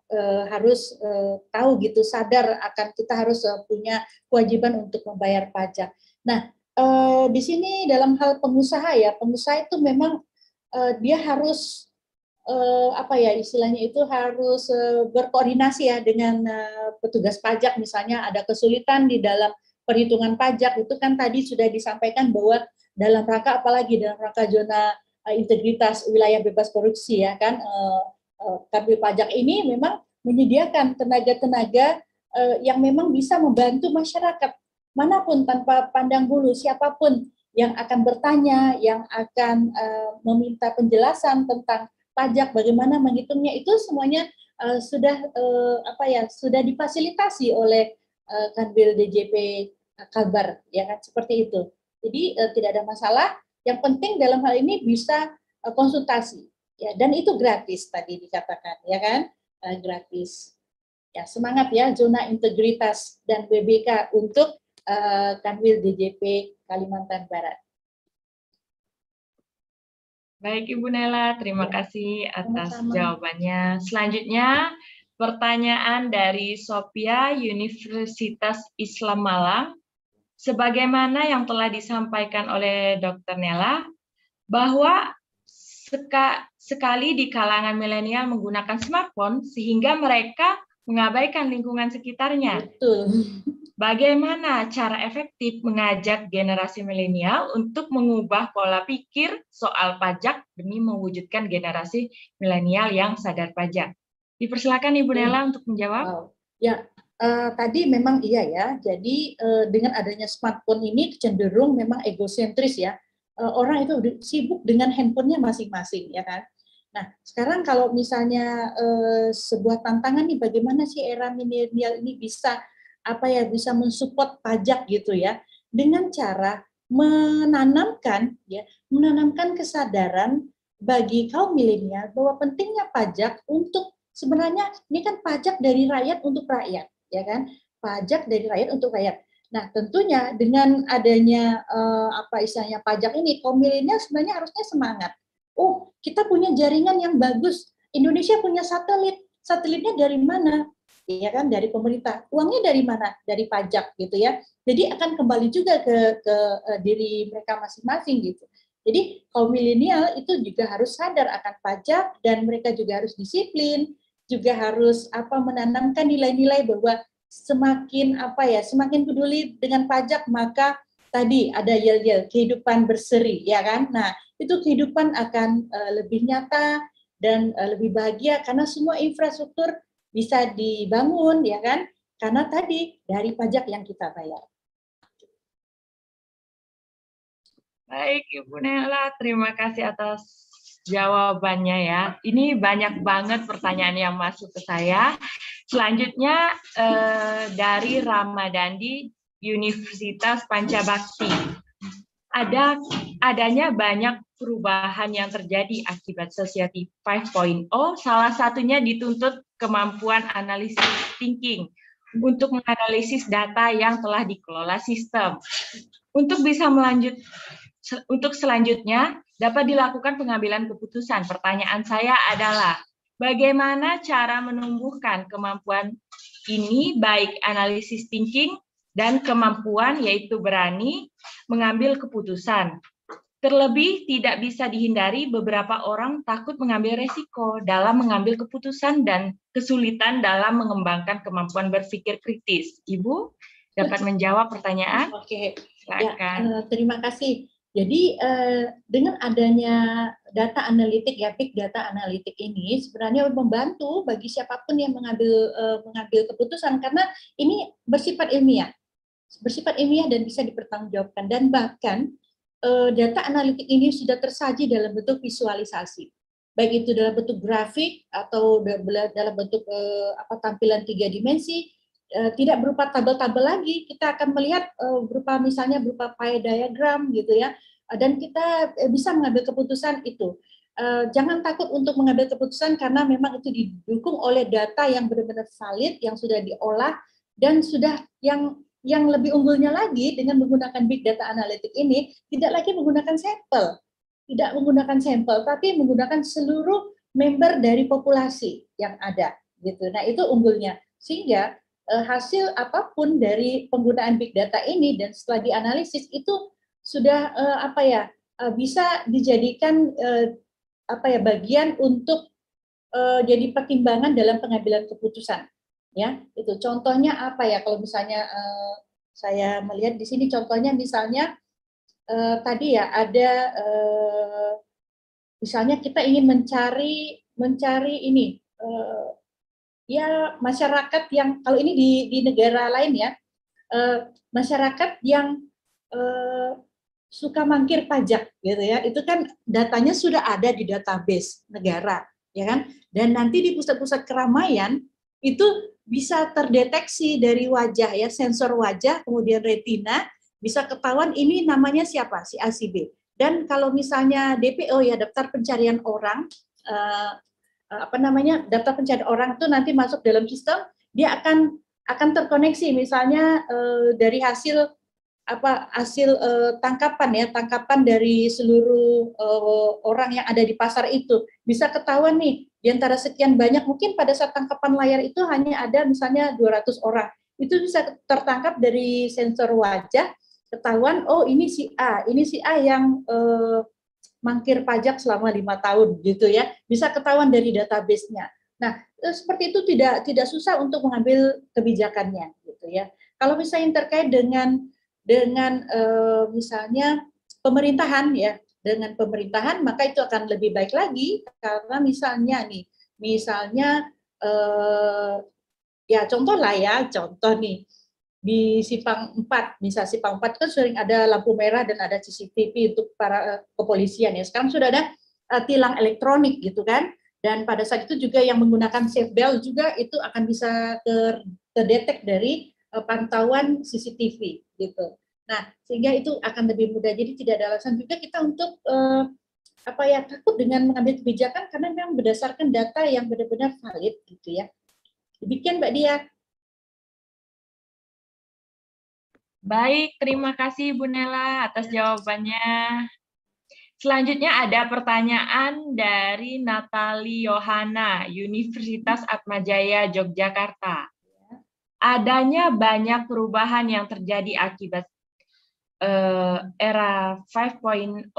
harus tahu gitu, sadar akan kita harus punya kewajiban untuk membayar pajak. Nah, di sini dalam hal pengusaha ya, pengusaha itu memang dia harus apa ya istilahnya itu harus berkoordinasi ya dengan petugas pajak, misalnya ada kesulitan di dalam perhitungan pajak, itu kan tadi sudah disampaikan bahwa dalam rangka apalagi dalam rangka zona integritas wilayah bebas korupsi ya kan, Kanwil Pajak ini memang menyediakan tenaga-tenaga yang memang bisa membantu masyarakat manapun tanpa pandang bulu, siapapun yang akan bertanya, yang akan meminta penjelasan tentang pajak, bagaimana menghitungnya, itu semuanya sudah sudah difasilitasi oleh Kanwil DJP Kalbar, ya kan, seperti itu. Jadi tidak ada masalah. Yang penting dalam hal ini bisa konsultasi, ya, dan itu gratis tadi dikatakan, ya kan, gratis. Ya, semangat ya zona integritas dan WBK untuk Kanwil DJP Kalimantan Barat. Baik Ibu Nela, terima kasih atas Sama-sama. jawabannya. Selanjutnya pertanyaan dari Sophia Universitas Islam Malang. Sebagaimana yang telah disampaikan oleh Dr. Nela, bahwa sekali di kalangan milenial menggunakan smartphone sehingga mereka mengabaikan lingkungan sekitarnya. Betul. Bagaimana cara efektif mengajak generasi milenial untuk mengubah pola pikir soal pajak demi mewujudkan generasi milenial yang sadar pajak? Dipersilakan Ibu Nela untuk menjawab. Wow. Ya, tadi memang iya ya. Jadi dengan adanya smartphone ini cenderung memang egosentris ya. Orang itu sibuk dengan handphonenya masing-masing, ya kan. Nah, sekarang kalau misalnya sebuah tantangan nih, bagaimana sih era milenial ini bisa bisa mensupport pajak gitu ya, dengan cara menanamkan kesadaran bagi kaum milenial bahwa pentingnya pajak untuk sebenarnya ini kan pajak dari rakyat untuk rakyat, ya kan, pajak dari rakyat untuk rakyat. Nah, tentunya dengan adanya istilahnya pajak ini, kaum milenial sebenarnya harusnya semangat. Oh, kita punya jaringan yang bagus. Indonesia punya satelit. Satelitnya dari mana? Ya kan, dari pemerintah. Uangnya dari mana? Dari pajak gitu ya. Jadi akan kembali juga ke diri mereka masing-masing gitu. Jadi kaum milenial itu juga harus sadar akan pajak dan mereka juga harus disiplin, juga harus menanamkan nilai-nilai bahwa semakin semakin peduli dengan pajak, maka tadi ada yel-yel kehidupan berseri, ya kan. Nah, itu kehidupan akan lebih nyata dan lebih bahagia karena semua infrastruktur bisa dibangun, ya kan, karena tadi dari pajak yang kita bayar. Baik Ibu Nela, terima kasih atas jawabannya ya. Ini banyak banget pertanyaan yang masuk ke saya. Selanjutnya dari Ramadandi Universitas Pancabakti. Adanya banyak perubahan yang terjadi akibat Society 5.0, salah satunya dituntut kemampuan analisis thinking untuk menganalisis data yang telah dikelola sistem. Untuk selanjutnya dapat dilakukan pengambilan keputusan. Pertanyaan saya adalah, bagaimana cara menumbuhkan kemampuan ini, baik analisis thinking dan kemampuan, yaitu berani mengambil keputusan. Terlebih tidak bisa dihindari beberapa orang takut mengambil resiko dalam mengambil keputusan dan kesulitan dalam mengembangkan kemampuan berpikir kritis. Ibu dapat menjawab pertanyaan? Oke, silakan. Ya, terima kasih. Jadi dengan adanya data analitik ya, big data analitik ini sebenarnya membantu bagi siapapun yang mengambil keputusan karena ini bersifat ilmiah dan bisa dipertanggungjawabkan, dan bahkan data analitik ini sudah tersaji dalam bentuk visualisasi, baik itu dalam bentuk grafik atau dalam bentuk tampilan 3 dimensi, tidak berupa tabel-tabel lagi. Kita akan melihat berupa pie diagram gitu ya, dan kita bisa mengambil keputusan itu. Jangan takut untuk mengambil keputusan karena memang itu didukung oleh data yang benar-benar valid, yang sudah diolah, dan sudah yang lebih unggulnya lagi dengan menggunakan big data analitik ini, tidak lagi menggunakan sampel, tapi menggunakan seluruh member dari populasi yang ada gitu. Nah, itu unggulnya, sehingga hasil apapun dari penggunaan big data ini dan setelah dianalisis itu sudah bisa dijadikan bagian untuk jadi pertimbangan dalam pengambilan keputusan. Ya, itu contohnya apa ya? Kalau misalnya saya melihat di sini contohnya misalnya tadi ya ada misalnya kita ingin mencari ini ya masyarakat yang kalau ini di negara lain ya masyarakat yang suka mangkir pajak gitu ya, itu kan datanya sudah ada di database negara ya kan, dan nanti di pusat-pusat keramaian itu bisa terdeteksi dari wajah ya, sensor wajah kemudian retina bisa ketahuan ini namanya siapa, si A si B. Dan kalau misalnya DPO ya, daftar pencarian orang daftar pencarian orang itu nanti masuk dalam sistem, dia akan terkoneksi misalnya dari hasil tangkapan dari seluruh orang yang ada di pasar itu bisa ketahuan nih di antara sekian banyak, mungkin pada saat tangkapan layar itu hanya ada misalnya 200 orang, itu bisa tertangkap dari sensor wajah, ketahuan oh ini si A yang mangkir pajak selama 5 tahun gitu ya, bisa ketahuan dari database-nya. Nah, seperti itu tidak susah untuk mengambil kebijakannya gitu ya. Kalau misalnya terkait dengan misalnya pemerintahan ya, dengan pemerintahan maka itu akan lebih baik lagi, karena misalnya ya contoh nih di Simpang 4, misal Simpang 4 kan sering ada lampu merah dan ada CCTV untuk para kepolisian ya. Sekarang sudah ada tilang elektronik gitu kan. Dan pada saat itu juga yang menggunakan seatbelt juga itu akan bisa terdetek dari pantauan CCTV gitu. Nah, sehingga itu akan lebih mudah. Jadi tidak ada alasan juga kita untuk takut dengan mengambil kebijakan, karena memang berdasarkan data yang benar-benar valid gitu ya. Demikian Mbak Dia. Baik, terima kasih Bu Nela atas jawabannya. Selanjutnya ada pertanyaan dari Natali Yohana, Universitas Atmajaya, Yogyakarta. Adanya banyak perubahan yang terjadi akibat era 5.0,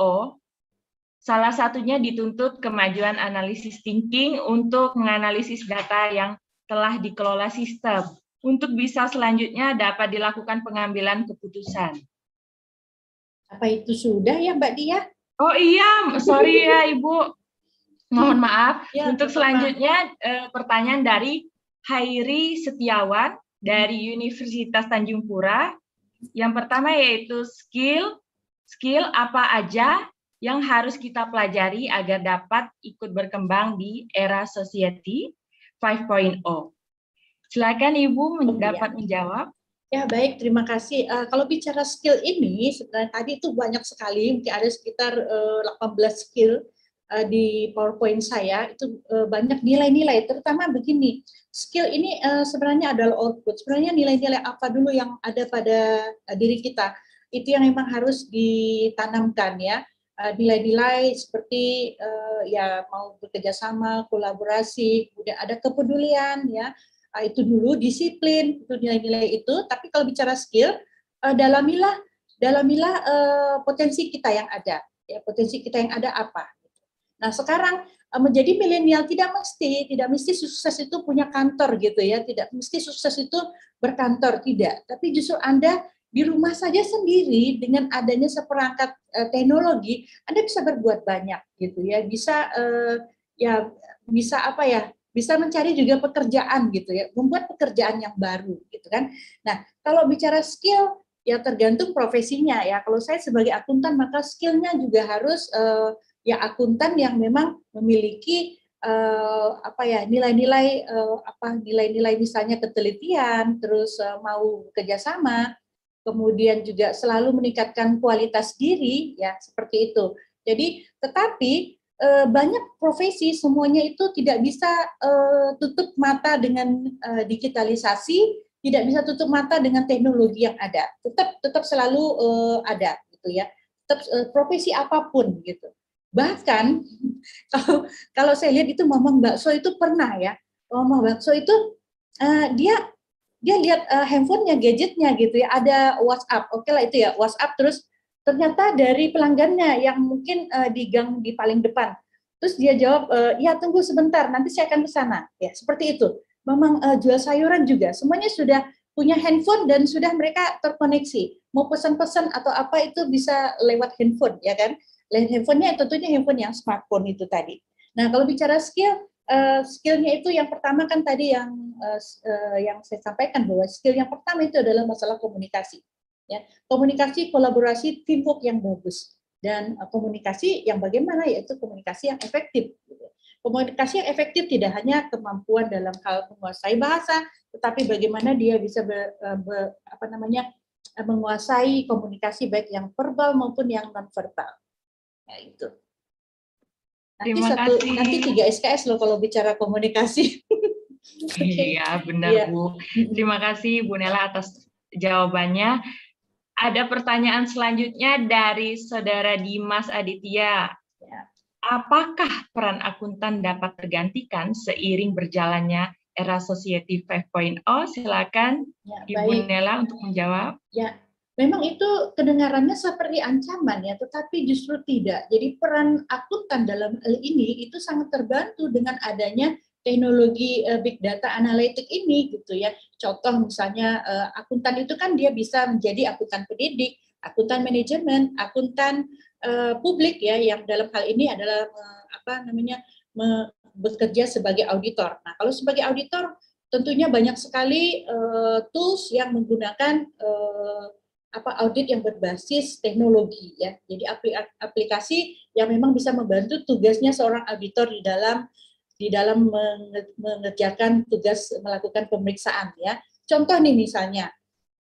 salah satunya dituntut kemajuan analisis thinking untuk menganalisis data yang telah dikelola sistem, untuk bisa selanjutnya dapat dilakukan pengambilan keputusan. Apa itu sudah ya Mbak Dia? Oh iya, sorry ya Ibu. Mohon maaf. Ya, untuk selanjutnya pertanyaan dari Hairi Setiawan dari Universitas Tanjung Pura. Yang pertama yaitu skill apa aja yang harus kita pelajari agar dapat ikut berkembang di era society 5.0. Silakan Ibu dapat menjawab. Ya baik, terima kasih. Kalau bicara skill ini, sebenarnya tadi itu banyak sekali, mungkin ada sekitar 18 skill di PowerPoint saya, itu banyak nilai-nilai, terutama begini, skill ini sebenarnya adalah output, sebenarnya nilai-nilai apa dulu yang ada pada diri kita, itu yang memang harus ditanamkan ya, nilai-nilai seperti ya mau bekerja sama, kolaborasi, kemudian ada kepedulian ya, itu dulu disiplin, itu nilai-nilai itu. Tapi kalau bicara skill, dalamilah potensi kita yang ada, ya potensi kita yang ada apa. Nah sekarang menjadi milenial tidak mesti sukses itu punya kantor gitu ya, tidak mesti sukses itu berkantor, tidak. Tapi justru Anda di rumah saja sendiri dengan adanya seperangkat teknologi, Anda bisa berbuat banyak gitu ya, bisa mencari juga pekerjaan gitu ya, membuat pekerjaan yang baru gitu kan. Nah, kalau bicara skill ya tergantung profesinya ya. Kalau saya sebagai akuntan maka skillnya juga harus ya akuntan yang memang memiliki nilai-nilai nilai-nilai misalnya ketelitian, terus mau kerjasama, kemudian juga selalu meningkatkan kualitas diri ya seperti itu. Jadi tetapi banyak profesi semuanya itu tidak bisa tutup mata dengan digitalisasi, tidak bisa tutup mata dengan teknologi yang ada, tetap selalu ada gitu ya, tetap profesi apapun gitu. Bahkan kalau saya lihat itu Mamang Bakso itu pernah ya, Mamang Bakso itu dia lihat handphonenya, gadgetnya gitu ya, ada WhatsApp, oke lah itu ya WhatsApp, terus ternyata dari pelanggannya yang mungkin di gang di paling depan. Terus dia jawab, ya tunggu sebentar, nanti saya akan ke sana. Ya, seperti itu. Memang jual sayuran juga, semuanya sudah punya handphone dan sudah mereka terkoneksi. Mau pesan-pesan atau apa itu bisa lewat handphone, ya kan? Handphonenya tentunya handphone yang smartphone itu tadi. Nah, kalau bicara skillnya itu yang pertama kan tadi yang saya sampaikan bahwa skill yang pertama itu adalah masalah komunikasi. Ya, komunikasi, kolaborasi, teamwork yang bagus, dan komunikasi yang bagaimana, yaitu komunikasi yang efektif. Komunikasi yang efektif tidak hanya kemampuan dalam hal menguasai bahasa, tetapi bagaimana dia bisa menguasai komunikasi baik yang verbal maupun yang non verbal. Ya, itu. Nanti 3 SKS loh kalau bicara komunikasi. Iya, benar Ya. Bu. Terima kasih Bu Nela atas jawabannya. Ada pertanyaan selanjutnya dari Saudara Dimas Aditya. Ya. Apakah peran akuntan dapat tergantikan seiring berjalannya era Society 5.0? Silakan Ya, Ibu baik. Nela untuk menjawab. Ya, memang itu kedengarannya seperti ancaman ya, tetapi justru tidak. Jadi peran akuntan dalam hal ini itu sangat terbantu dengan adanya teknologi big data analitik ini gitu ya. Contoh misalnya akuntan itu kan dia bisa menjadi akuntan pendidik, akuntan manajemen, akuntan publik ya, yang dalam hal ini adalah bekerja sebagai auditor. Nah, kalau sebagai auditor tentunya banyak sekali tools yang menggunakan audit yang berbasis teknologi ya. Jadi aplikasi yang memang bisa membantu tugasnya seorang auditor di dalam mengerjakan tugas melakukan pemeriksaan ya. Contoh nih misalnya,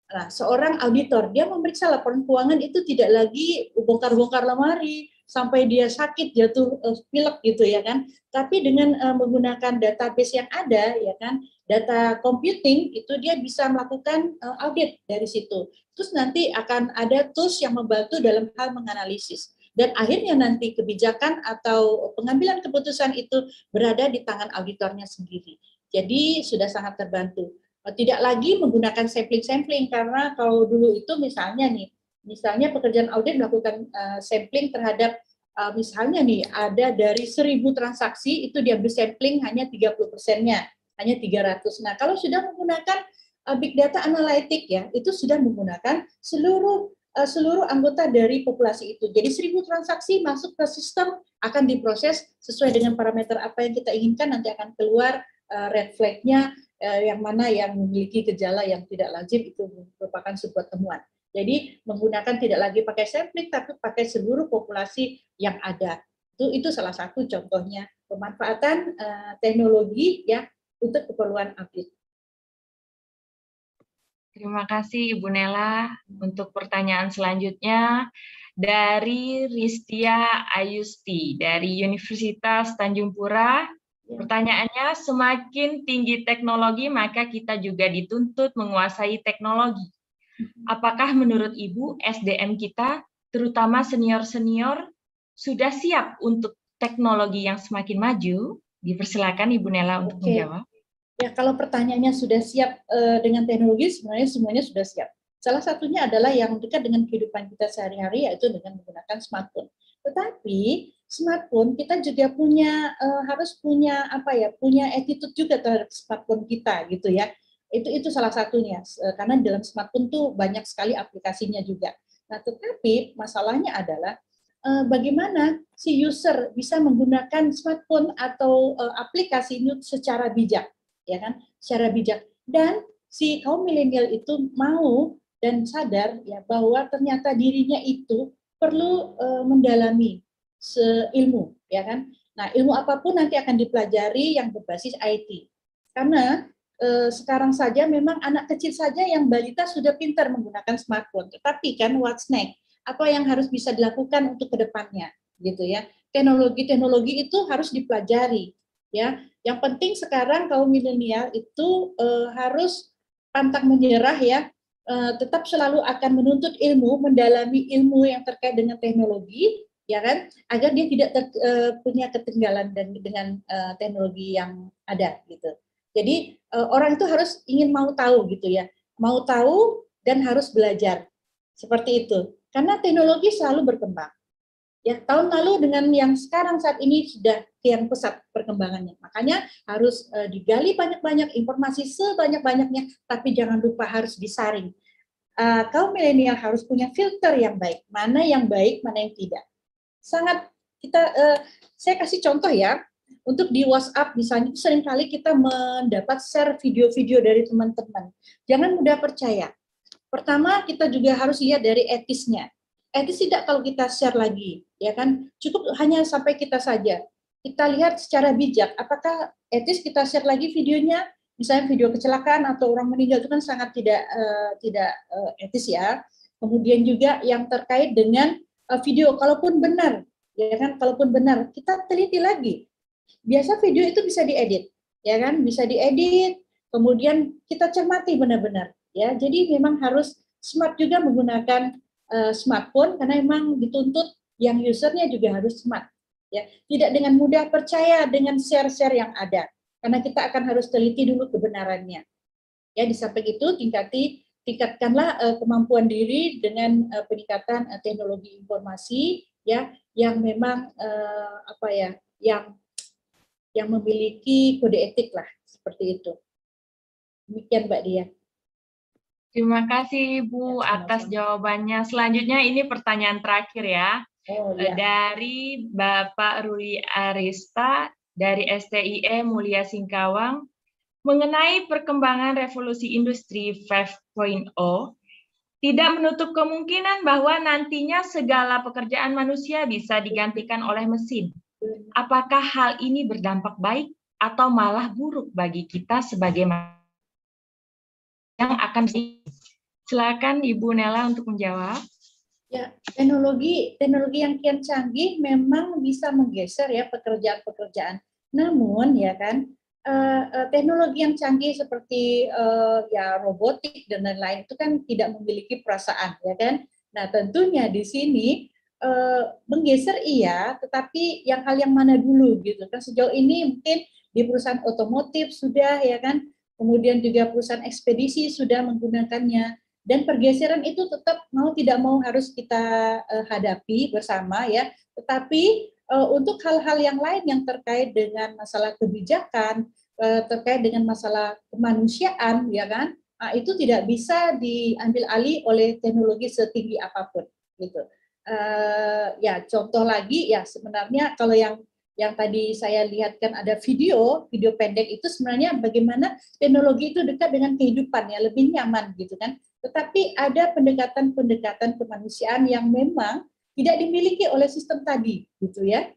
nah, seorang auditor dia memeriksa laporan keuangan itu tidak lagi bongkar-bongkar lemari sampai dia sakit jatuh pilek gitu ya kan. Tapi dengan menggunakan database yang ada ya kan, data computing itu dia bisa melakukan audit dari situ. Terus nanti akan ada tools yang membantu dalam hal menganalisis. Dan akhirnya nanti kebijakan atau pengambilan keputusan itu berada di tangan auditornya sendiri. Jadi sudah sangat terbantu. Tidak lagi menggunakan sampling, karena kalau dulu itu misalnya pekerjaan audit melakukan sampling terhadap misalnya nih ada dari 1.000 transaksi itu diambil sampling hanya 30%-nya, hanya 300. Nah, kalau sudah menggunakan big data analytic ya, itu sudah menggunakan seluruh anggota dari populasi itu. Jadi 1.000 transaksi masuk ke sistem akan diproses sesuai dengan parameter apa yang kita inginkan, nanti akan keluar red flag-nya yang mana yang memiliki gejala yang tidak lazim, itu merupakan sebuah temuan. Jadi menggunakan tidak lagi pakai sampling tapi pakai seluruh populasi yang ada. Itu salah satu contohnya pemanfaatan teknologi ya untuk keperluan audit. Terima kasih Ibu Nela. Untuk pertanyaan selanjutnya dari Ristia Ayusti dari Universitas Tanjung Pura. Pertanyaannya, semakin tinggi teknologi maka kita juga dituntut menguasai teknologi. Apakah menurut Ibu SDM kita, terutama senior-senior, sudah siap untuk teknologi yang semakin maju? Dipersilakan Ibu Nela untuk menjawab. Ya, kalau pertanyaannya sudah siap dengan teknologi, sebenarnya semuanya sudah siap. Salah satunya adalah yang dekat dengan kehidupan kita sehari-hari, yaitu dengan menggunakan smartphone. Tetapi smartphone kita juga harus punya attitude juga terhadap smartphone kita gitu ya. Itu salah satunya, karena dalam smartphone tuh banyak sekali aplikasinya juga. Nah, tetapi masalahnya adalah bagaimana si user bisa menggunakan smartphone atau aplikasi ini secara bijak. Ya kan, secara bijak, dan si kaum milenial itu mau dan sadar ya bahwa ternyata dirinya itu perlu mendalami ilmu, ya kan. Nah, ilmu apapun nanti akan dipelajari yang berbasis IT, karena sekarang saja memang anak kecil saja yang balita sudah pintar menggunakan smartphone, tetapi kan what's next, apa yang harus bisa dilakukan untuk kedepannya, gitu ya. Teknologi itu harus dipelajari. Ya, yang penting sekarang kaum milenial itu harus pantang menyerah ya, tetap selalu akan menuntut ilmu, mendalami ilmu yang terkait dengan teknologi, ya kan, agar dia tidak punya ketinggalan dengan teknologi yang ada gitu. Jadi orang itu harus ingin mau tahu gitu ya, mau tahu dan harus belajar seperti itu. Karena teknologi selalu berkembang. Ya, tahun lalu dengan yang sekarang saat ini sudah yang pesat perkembangannya. Makanya harus digali banyak-banyak informasi sebanyak-banyaknya, tapi jangan lupa harus disaring. Kaum milenial harus punya filter yang baik, mana yang baik, mana yang tidak. Sangat saya kasih contoh ya, untuk di WhatsApp misalnya seringkali kita mendapat share video-video dari teman-teman. Jangan mudah percaya. Pertama kita juga harus lihat dari etisnya. Etis tidak kalau kita share lagi, ya kan? Cukup hanya sampai kita saja. Kita lihat secara bijak, apakah etis kita share lagi videonya? Misalnya video kecelakaan atau orang meninggal itu kan sangat tidak etis ya. Kemudian juga yang terkait dengan video, kalaupun benar, ya kan? Kalaupun benar, kita teliti lagi. Biasa video itu bisa diedit, ya kan? Bisa diedit, kemudian kita cermati benar-benar, ya. Jadi memang harus smart juga menggunakan smartphone karena memang dituntut yang usernya juga harus smart, ya. Tidak dengan mudah percaya dengan share-share yang ada, karena kita akan harus teliti dulu kebenarannya. Ya, di samping itu tingkatkanlah kemampuan diri dengan peningkatan teknologi informasi, ya, yang memang yang memiliki kode etik lah, seperti itu. Demikian Mbak Dia. Terima kasih Ibu Ya, atas jawabannya. Selanjutnya ini pertanyaan terakhir ya. Oh, ya. Dari Bapak Ruli Arista dari STIE Mulia Singkawang mengenai perkembangan revolusi industri 5.0, tidak menutup kemungkinan bahwa nantinya segala pekerjaan manusia bisa digantikan oleh mesin. Apakah hal ini berdampak baik atau malah buruk bagi kita sebagai yang akan silakan Ibu Nela untuk menjawab. Ya, teknologi yang kian canggih memang bisa menggeser ya pekerjaan-pekerjaan. Namun ya kan teknologi yang canggih seperti ya robotik dan lain-lain itu kan tidak memiliki perasaan ya kan. Nah, tentunya di sini menggeser iya, tetapi hal yang mana dulu gitu kan. Sejauh ini mungkin di perusahaan otomotif sudah ya kan. Kemudian juga perusahaan ekspedisi sudah menggunakannya, dan pergeseran itu tetap mau tidak mau harus kita hadapi bersama ya. Tetapi untuk hal-hal yang lain yang terkait dengan masalah kebijakan, terkait dengan masalah kemanusiaan ya kan, itu tidak bisa diambil alih oleh teknologi setinggi apapun gitu. Ya contoh lagi ya sebenarnya kalau yang tadi saya lihat kan ada video pendek itu sebenarnya bagaimana teknologi itu dekat dengan kehidupan ya, lebih nyaman gitu kan. Tetapi ada pendekatan kemanusiaan yang memang tidak dimiliki oleh sistem tadi gitu ya.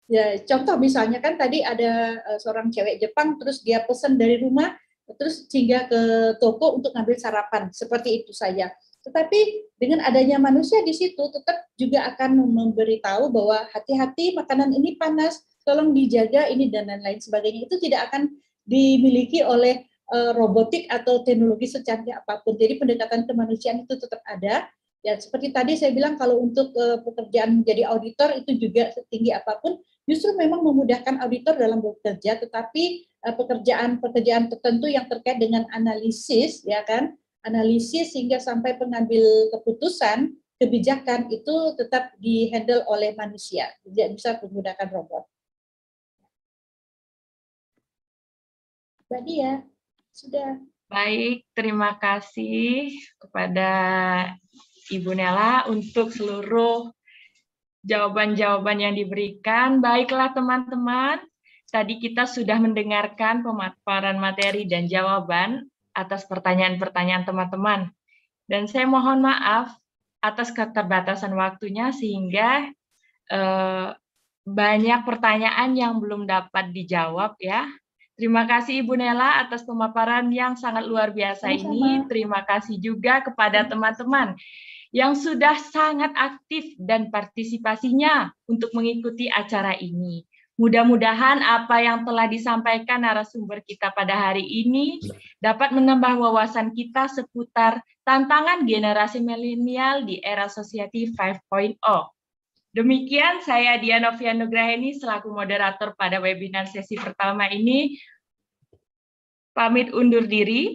Ya contoh misalnya kan tadi ada seorang cewek Jepang terus dia pesan dari rumah terus singgah ke toko untuk ngambil sarapan, seperti itu saja. Tetapi dengan adanya manusia di situ tetap juga akan memberitahu bahwa hati-hati makanan ini panas, tolong dijaga ini dan lain-lain sebagainya. Itu tidak akan dimiliki oleh robotik atau teknologi secanggih apapun. Jadi pendekatan kemanusiaan itu tetap ada. Ya seperti tadi saya bilang kalau untuk pekerjaan menjadi auditor itu juga setinggi apapun justru memang memudahkan auditor dalam bekerja, tetapi pekerjaan tertentu yang terkait dengan analisis ya kan, analisis hingga sampai pengambil keputusan kebijakan itu tetap dihandle oleh manusia, tidak bisa menggunakan robot. Mbak Dia, sudah. Baik, terima kasih kepada Ibu Nela untuk seluruh jawaban-jawaban yang diberikan. Baiklah teman-teman, tadi kita sudah mendengarkan pemaparan materi dan jawaban atas pertanyaan-pertanyaan teman-teman. Dan saya mohon maaf atas keterbatasan waktunya sehingga banyak pertanyaan yang belum dapat dijawab ya. Terima kasih Ibu Nela atas pemaparan yang sangat luar biasa ini. Terima kasih juga kepada teman-teman yang sudah sangat aktif dan partisipasinya untuk mengikuti acara ini. Mudah-mudahan apa yang telah disampaikan narasumber kita pada hari ini dapat menambah wawasan kita seputar tantangan generasi milenial di era society 5.0. Demikian saya Diana Novianugraheni selaku moderator pada webinar sesi pertama ini. Pamit undur diri.